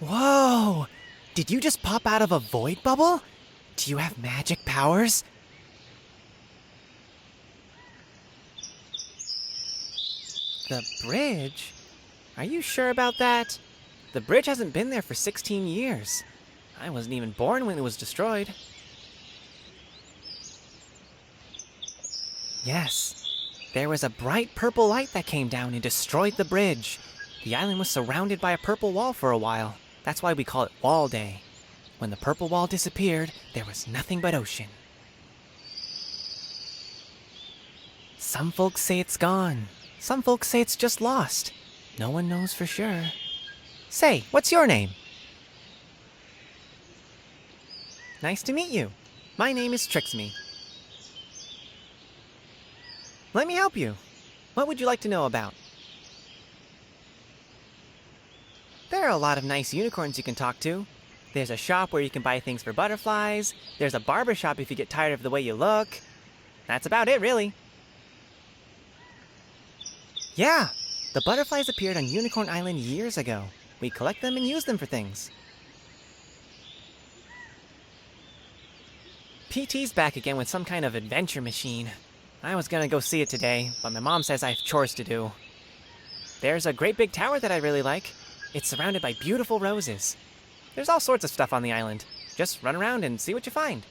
Whoa! Did you just pop out of a void bubble? Do you have magic powers? The bridge? Are you sure about that? The bridge hasn't been there for 16 years. I wasn't even born when it was destroyed. Yes, there was a bright purple light that came down and destroyed the bridge. The island was surrounded by a purple wall for a while. That's why we call it Wall Day. When the purple wall disappeared, there was nothing but ocean. Some folks say it's gone. Some folks say it's just lost. No one knows for sure. Say, what's your name? Nice to meet you. My name is Trixme. Let me help you. What would you like to know about? There are a lot of nice unicorns you can talk to. There's a shop where you can buy things for butterflies. There's a barber shop if you get tired of the way you look. That's about it, really. Yeah, the butterflies appeared on Unicorn Island years ago. We collect them and use them for things. PT's back again with some kind of adventure machine. I was gonna go see it today, but my mom says I have chores to do. There's a great big tower that I really like. It's surrounded by beautiful roses. There's all sorts of stuff on the island. Just run around and see what you find.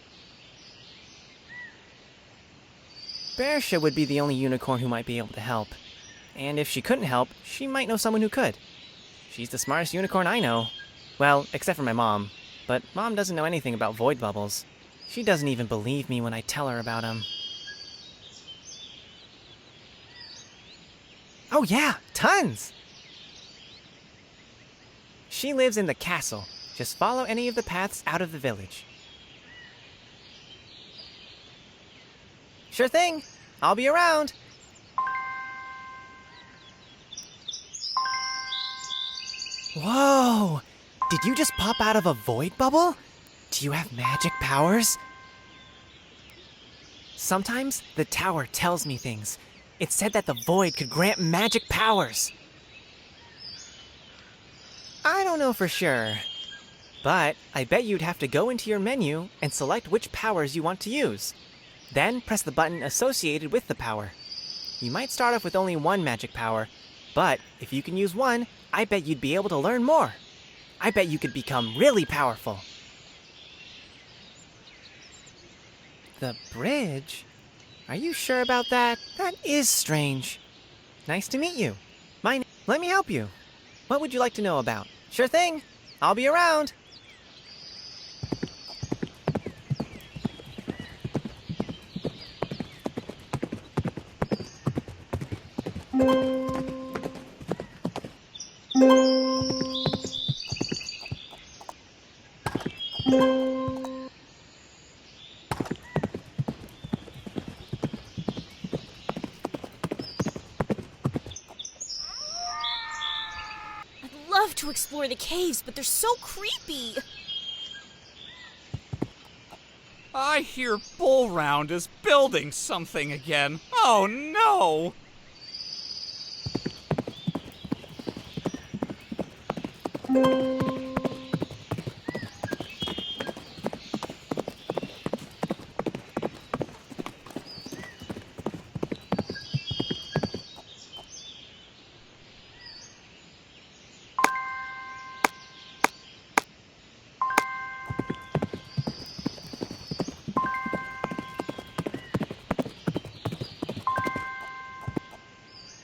Bersha would be the only unicorn who might be able to help. And if she couldn't help, she might know someone who could. She's the smartest unicorn I know. Well, except for my mom. But Mom doesn't know anything about void bubbles. She doesn't even believe me when I tell her about them. Oh yeah, tons! She lives in the castle. Just follow any of the paths out of the village. Sure thing. I'll be around. Whoa! Did you just pop out of a void bubble? Do you have magic powers? Sometimes the tower tells me things. It said that the void could grant magic powers. I don't know for sure, but I bet you'd have to go into your menu and select which powers you want to use. Then press the button associated with the power. You might start off with only one magic power, but if you can use one, I bet you'd be able to learn more. I bet you could become really powerful. The bridge? Are you sure about that? That is strange. Nice to meet you. Let me help you. What would you like to know about? Sure thing. I'll be around. I'd love to explore the caves, but they're so creepy. I hear Bull Round is building something again. Oh no!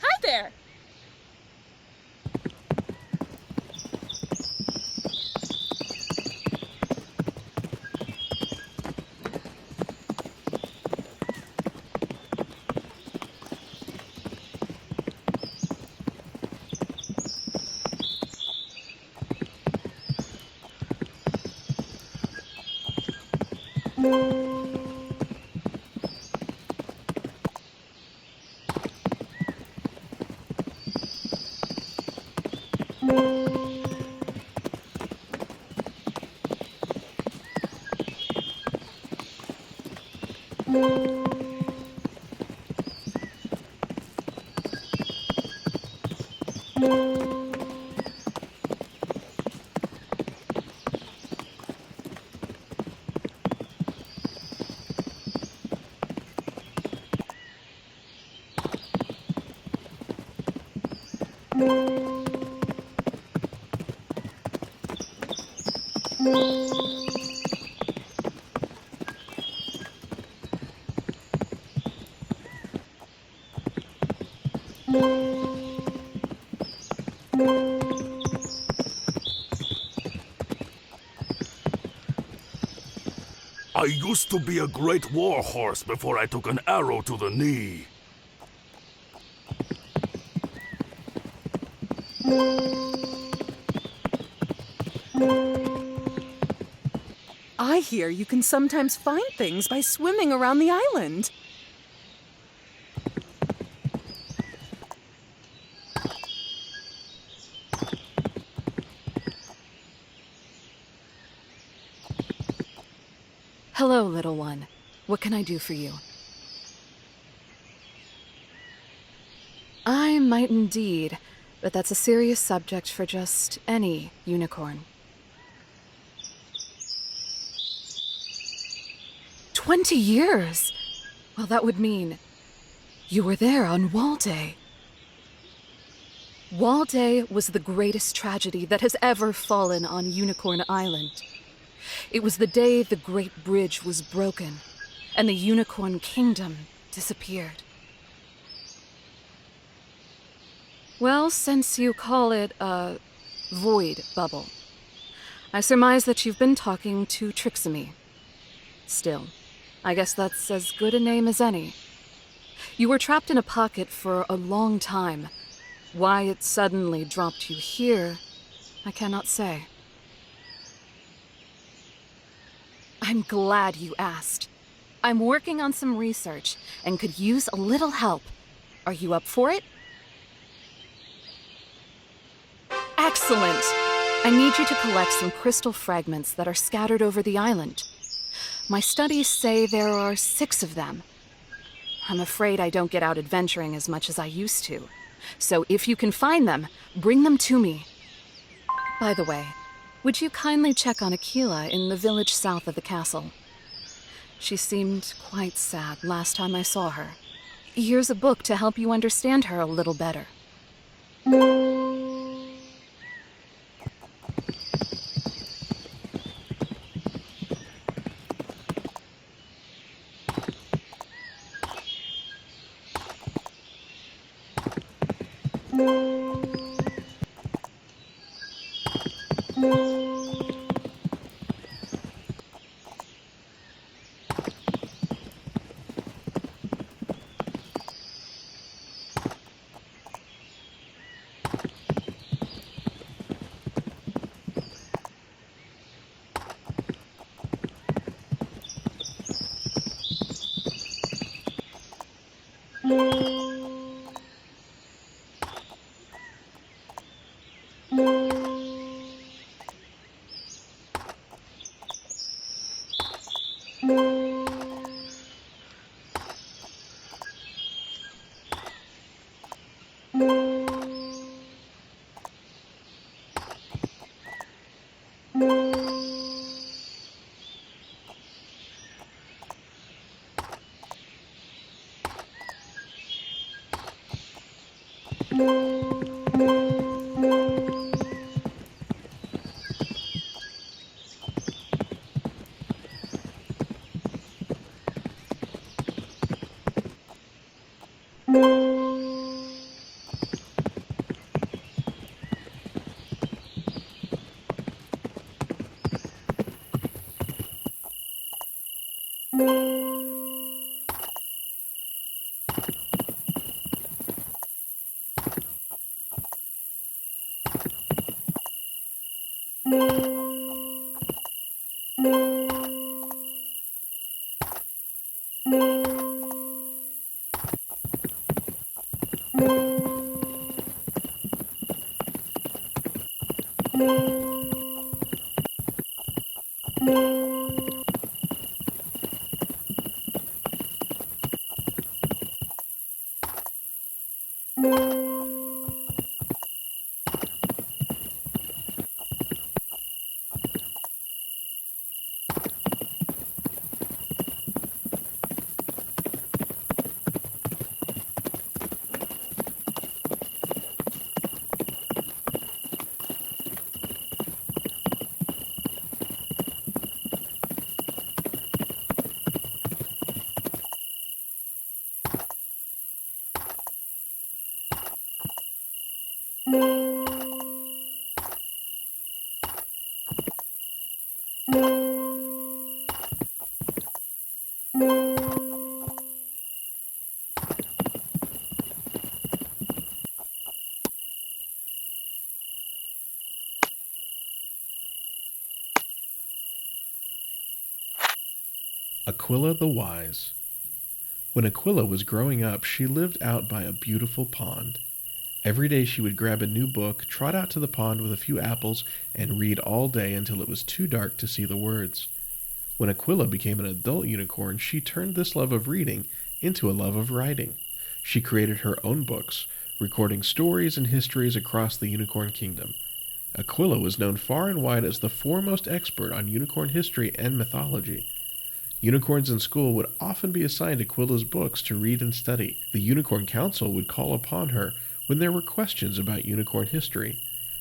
Hi there. I used to be a great war horse before I took an arrow to the knee. I hear you can sometimes find things by swimming around the island. Hello, little one. What can I do for you? I might indeed, but that's a serious subject for just any unicorn. 20 years! Well, that would mean you were there on Wall Day. Wall Day was the greatest tragedy that has ever fallen on Unicorn Island. It was the day the Great Bridge was broken, and the Unicorn Kingdom disappeared. Well, since you call it a void bubble, I surmise that you've been talking to Trixamy. Still, I guess that's as good a name as any. You were trapped in a pocket for a long time. Why it suddenly dropped you here, I cannot say. I'm glad you asked. I'm working on some research and could use a little help. Are you up for it? Excellent! I need you to collect some crystal fragments that are scattered over the island. My studies say there are 6 of them. I'm afraid I don't get out adventuring as much as I used to. So if you can find them, bring them to me. By the way, would you kindly check on Aquila in the village south of the castle? She seemed quite sad last time I saw her. Here's a book to help you understand her a little better. Aquila the Wise. When Aquila was growing up, she lived out by a beautiful pond. Every day she would grab a new book, trot out to the pond with a few apples, and read all day until it was too dark to see the words. When Aquila became an adult unicorn, she turned this love of reading into a love of writing. She created her own books, recording stories and histories across the unicorn kingdom. Aquila was known far and wide as the foremost expert on unicorn history and mythology. Unicorns in school would often be assigned Aquila's books to read and study. The Unicorn Council would call upon her when there were questions about unicorn history.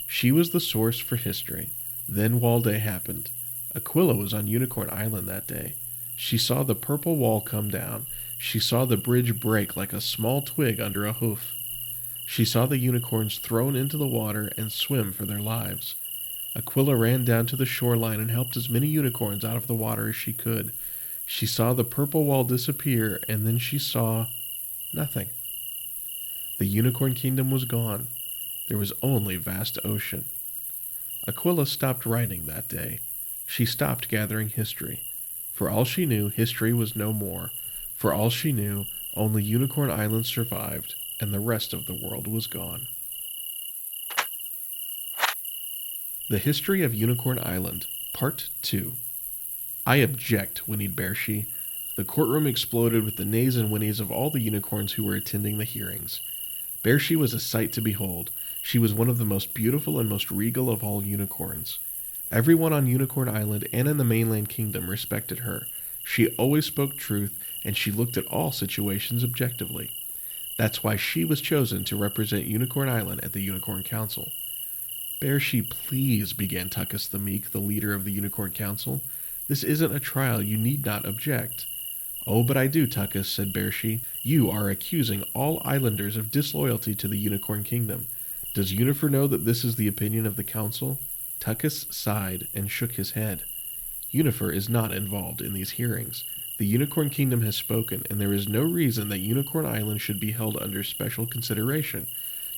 She was the source for history. Then Wall Day happened. Aquila was on Unicorn Island that day. She saw the purple wall come down. She saw the bridge break like a small twig under a hoof. She saw the unicorns thrown into the water and swim for their lives. Aquila ran down to the shoreline and helped as many unicorns out of the water as she could. She saw the purple wall disappear, and then she saw nothing. The unicorn kingdom was gone. There was only vast ocean. Aquila stopped writing that day. She stopped gathering history. For all she knew, history was no more. For all she knew, only Unicorn Island survived, and the rest of the world was gone. The History of Unicorn Island, Part 2. I object, whinnied Bearshi. The courtroom exploded with the neighs and whinnies of all the unicorns who were attending the hearings. Bearshi was a sight to behold. She was one of the most beautiful and most regal of all unicorns. Everyone on Unicorn Island and in the mainland kingdom respected her. She always spoke truth, and she looked at all situations objectively. That's why she was chosen to represent Unicorn Island at the Unicorn Council. Bearshi, please, began Tuckus the Meek, the leader of the Unicorn Council. This isn't a trial. You need not object. Oh, but I do, Tuckus, said Bearshi. You are accusing all islanders of disloyalty to the Unicorn Kingdom. Does Unifer know that this is the opinion of the council? Tuckus sighed and shook his head. Unifer is not involved in these hearings. The Unicorn Kingdom has spoken, and there is no reason that Unicorn Island should be held under special consideration.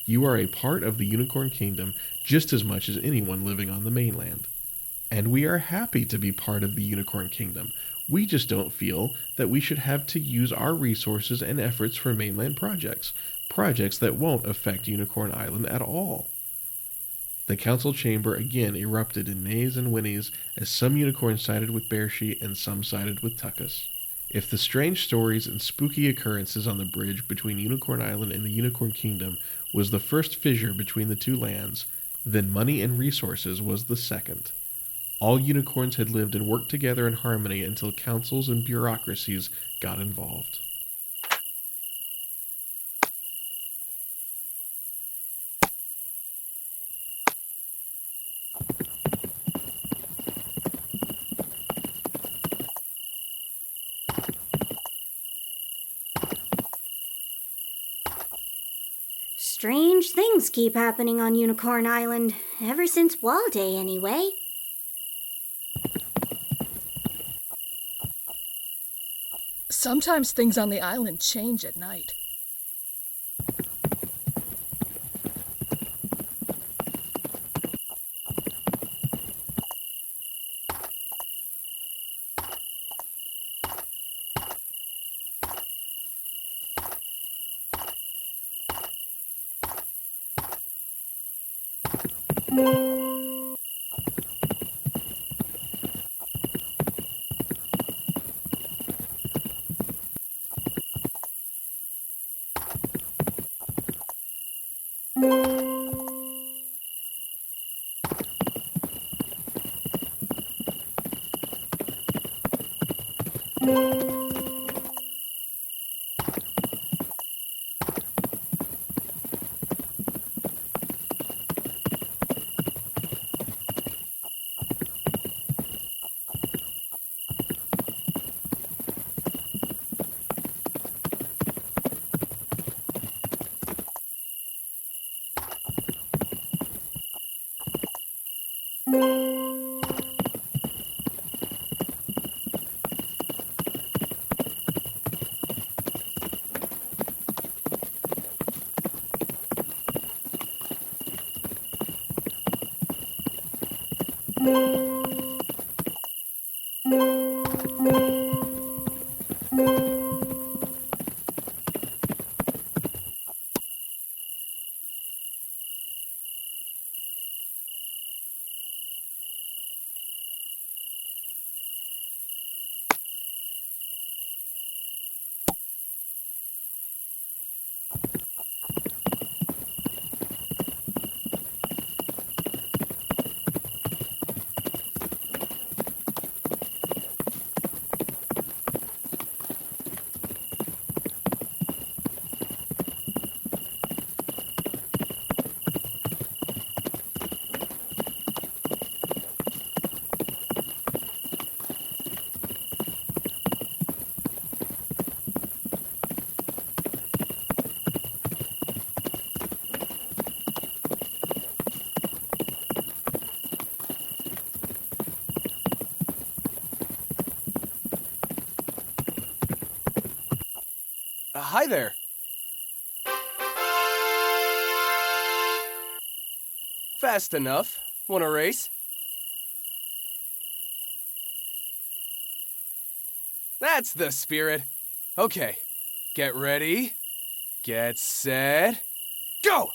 You are a part of the Unicorn Kingdom just as much as anyone living on the mainland. And we are happy to be part of the Unicorn Kingdom. We just don't feel that we should have to use our resources and efforts for mainland projects that won't affect Unicorn Island at all. The council chamber again erupted in neighs and whinnies as some unicorns sided with Bearshi and some sided with Tuckus. If the strange stories and spooky occurrences on the bridge between Unicorn Island and the Unicorn Kingdom was the first fissure between the two lands, then money and resources was the second. All unicorns had lived and worked together in harmony until councils and bureaucracies got involved. Strange things keep happening on Unicorn Island, ever since Wall Day anyway. Sometimes things on the island change at night. Hi there. Fast enough. Want a race? That's the spirit. Okay, get ready, get set, go!